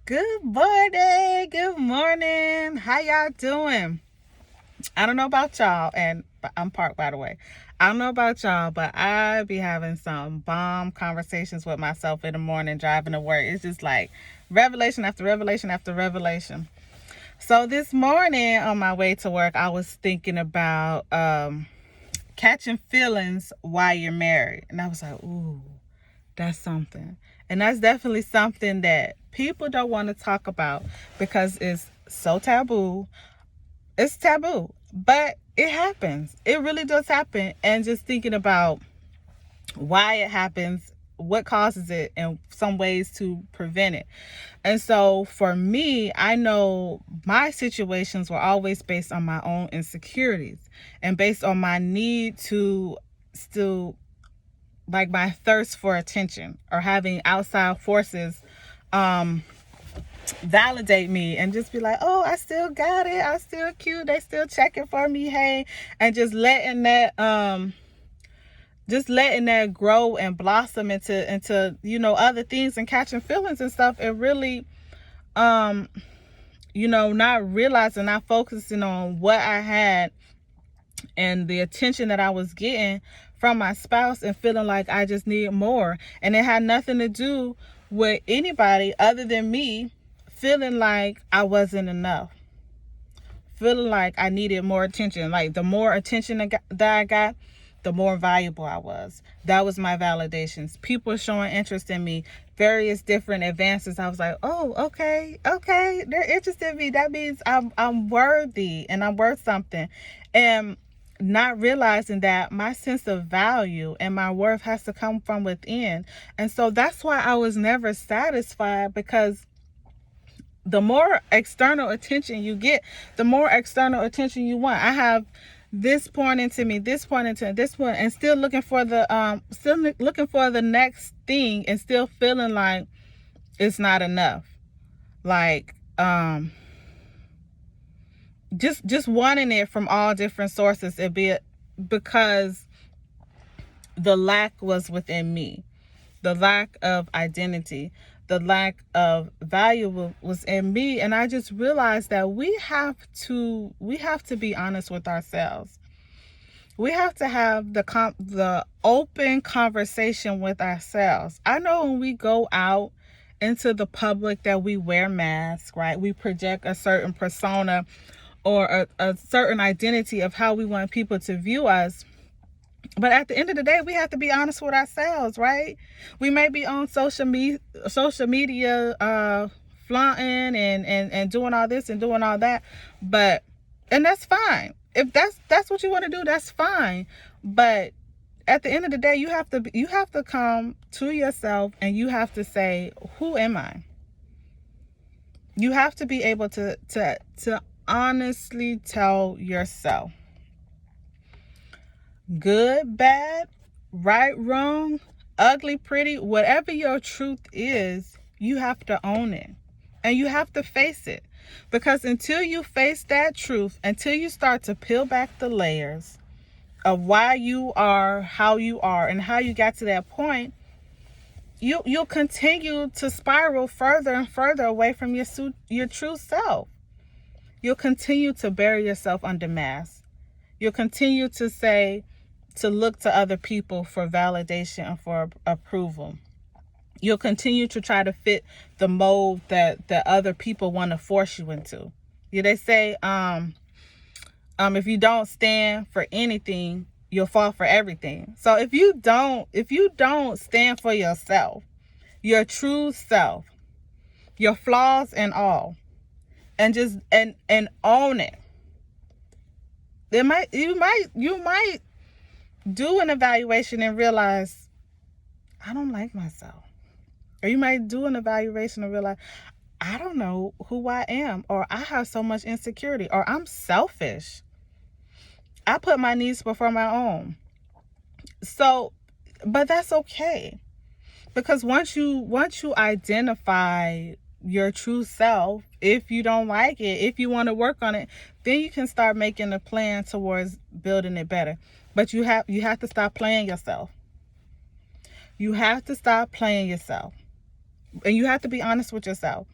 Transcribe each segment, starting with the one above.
Good morning. Good morning. How y'all doing? I don't know about y'all, and I'm parked, by the way. I don't know about y'all, but I be having some bomb conversations with myself in the morning driving to work. It's just like revelation after revelation after revelation. So this morning on my way to work, I was thinking about catching feelings while you're married. And I was like, ooh, that's something. And that's definitely something that people don't want to talk about because it's so taboo. It's taboo, but it happens. It really does happen. And just thinking about why it happens, what causes it, and some ways to prevent it. And so for me, I know my situations were always based on my own insecurities and based on my need to still, like, my thirst for attention or having outside forces validate me and just be like, oh, I still got it, I'm still cute, they still checking for me, hey. And just letting that grow and blossom into other things and catching feelings and stuff. And really not realizing, not focusing on what I had and the attention that I was getting from my spouse and feeling like I just needed more. And it had nothing to do with anybody other than me feeling like I wasn't enough. Feeling like I needed more attention. Like the more attention that I got, the more valuable I was. That was my validations. People showing interest in me, various different advances. I was like, oh, okay, they're interested in me. That means I'm worthy and I'm worth something. And not realizing that my sense of value and my worth has to come from within. And so that's why I was never satisfied, because the more external attention you get, the more external attention you want. I have this point into me, this point into this point, and still looking for the next thing, and still feeling like it's not enough. Like just wanting it from all different sources, because the lack was within me. The lack of identity, the lack of value was in me. And I just realized that we have to be honest with ourselves. We have to have the open conversation with ourselves. I know when we go out into the public that we wear masks, right? We project a certain persona or a certain identity of how we want people to view us. But at the end of the day, we have to be honest with ourselves, right? We may be on social media, flaunting and doing all this and doing all that, and that's fine. If that's what you want to do, that's fine. But at the end of the day, you have to come to yourself and you have to say, who am I? You have to be able to honestly tell yourself. Good, bad, right, wrong, ugly, pretty, whatever your truth is, you have to own it. And you have to face it. Because until you face that truth, until you start to peel back the layers of why you are how you are and how you got to that point, you'll continue to spiral further and further away from your true self. You'll continue to bury yourself under masks. You'll continue to look to other people for validation and for approval. You'll continue to try to fit the mold that other people want to force you into. Yeah, they say, if you don't stand for anything, you'll fall for everything. So if you don't stand for yourself, your true self, your flaws and all, and just and own it, you might do an evaluation and realize, I don't like myself. Or you might do an evaluation and realize, I don't know who I am, or I have so much insecurity, or I'm selfish. I put my needs before my own. So, but that's okay. Because once you identify your true self, if you don't like it, if you want to work on it, then you can start making a plan towards building it better. But you have to stop playing yourself. You have to stop playing yourself. And you have to be honest with yourself.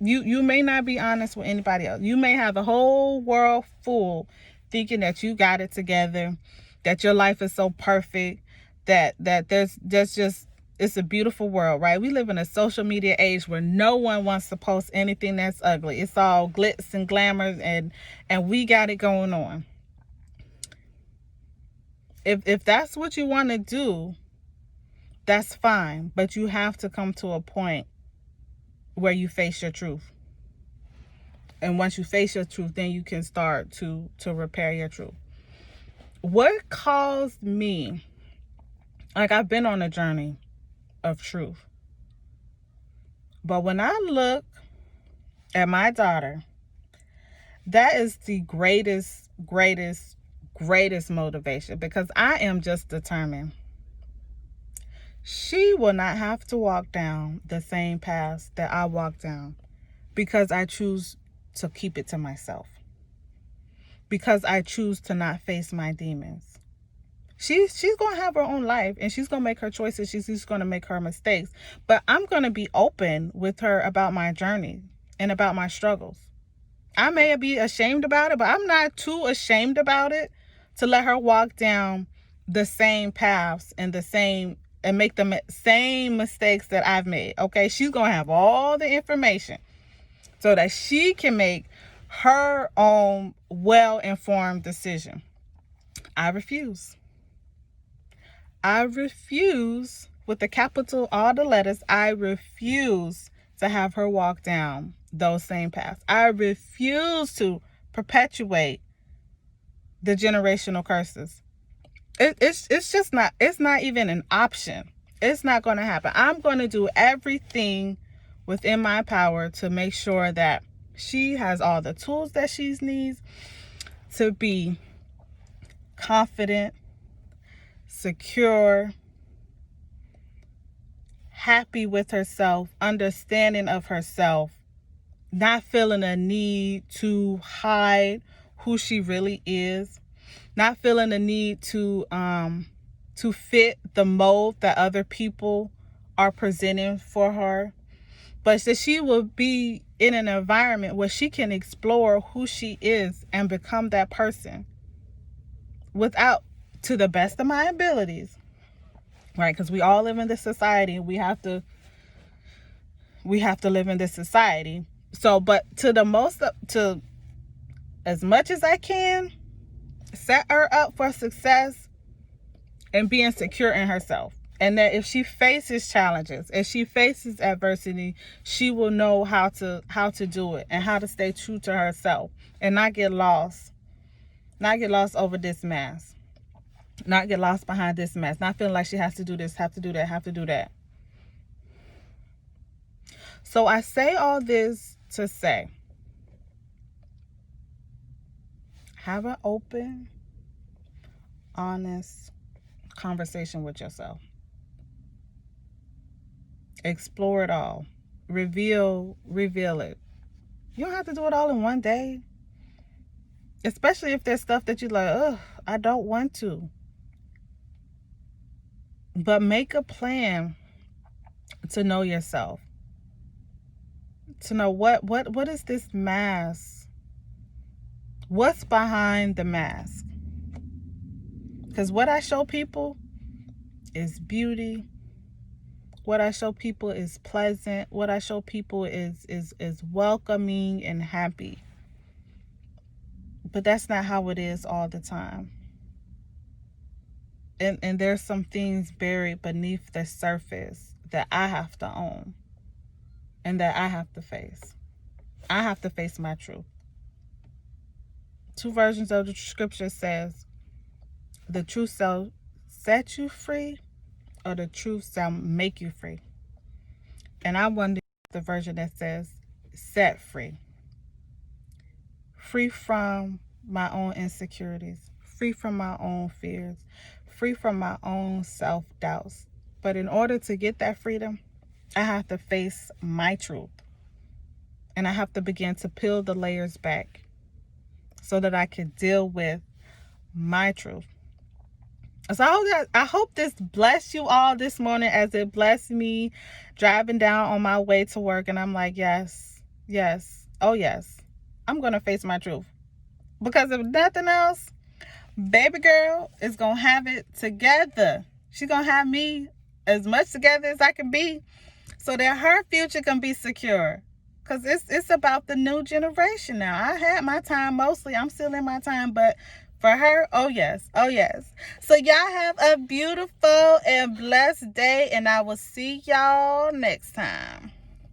You may not be honest with anybody else. You may have the whole world full thinking that you got it together, that your life is so perfect, that there's just, it's a beautiful world, right? We live in a social media age where no one wants to post anything that's ugly. It's all glitz and glamour, and we got it going on. If that's what you want to do, that's fine, but you have to come to a point where you face your truth. And once you face your truth, then you can start to repair your truth. What caused me, like, I've been on a journey of truth. But when I look at my daughter, that is the greatest motivation, because I am just determined. She will not have to walk down the same path that I walked down, because I choose to keep it to myself, because I choose to not face my demons. She's going to have her own life, and she's going to make her choices. She's going to make her mistakes, but I'm going to be open with her about my journey and about my struggles. I may be ashamed about it, but I'm not too ashamed about it to let her walk down the same paths and make the same mistakes that I've made. Okay, she's going to have all the information so that she can make her own well-informed decision. I refuse. I refuse, with the capital, all the letters, I refuse to have her walk down those same paths. I refuse to perpetuate the generational curses. It's just not, it's not even an option. It's not going to happen. I'm going to do everything within my power to make sure that she has all the tools that she needs to be confident, secure, happy with herself, understanding of herself, not feeling a need to hide who she really is, not feeling the need to fit the mold that other people are presenting for her, but that she will be in an environment where she can explore who she is and become that person without, to the best of my abilities, right? Because we all live in this society. We have to live in this society. So, but to as much as I can, set her up for success and being secure in herself. And that if she faces challenges, if she faces adversity, she will know how to do it and how to stay true to herself and not get lost over this mask, not get lost behind this mask, not feeling like she has to do this, have to do that. So I say all this to say, have an open, honest conversation with yourself. Explore it all. Reveal it. You don't have to do it all in one day. Especially if there's stuff that you're like, ugh, I don't want to. But make a plan to know yourself. To know what is this mask? What's behind the mask? Because what I show people is beauty. What I show people is pleasant. What I show people is welcoming and happy. But that's not how it is all the time. And there's some things buried beneath the surface that I have to own and that I have to face. I have to face my truth. 2 versions of the scripture says, the truth shall set you free, or the truth shall make you free. And I wonder the version that says set free. Free from my own insecurities, free from my own fears, free from my own self-doubts. But in order to get that freedom, I have to face my truth. And I have to begin to peel the layers back so that I can deal with my truth. So I hope this blessed you all this morning as it blessed me driving down on my way to work. And I'm like, yes, Yes. Oh, yes. I'm going to face my truth. Because if nothing else, baby girl is going to have it together. She's going to have me as much together as I can be so that her future can be secure. Because it's about the new generation now. I had my time mostly. I'm still in my time. But for her, oh, yes. Oh, yes. So y'all have a beautiful and blessed day. And I will see y'all next time.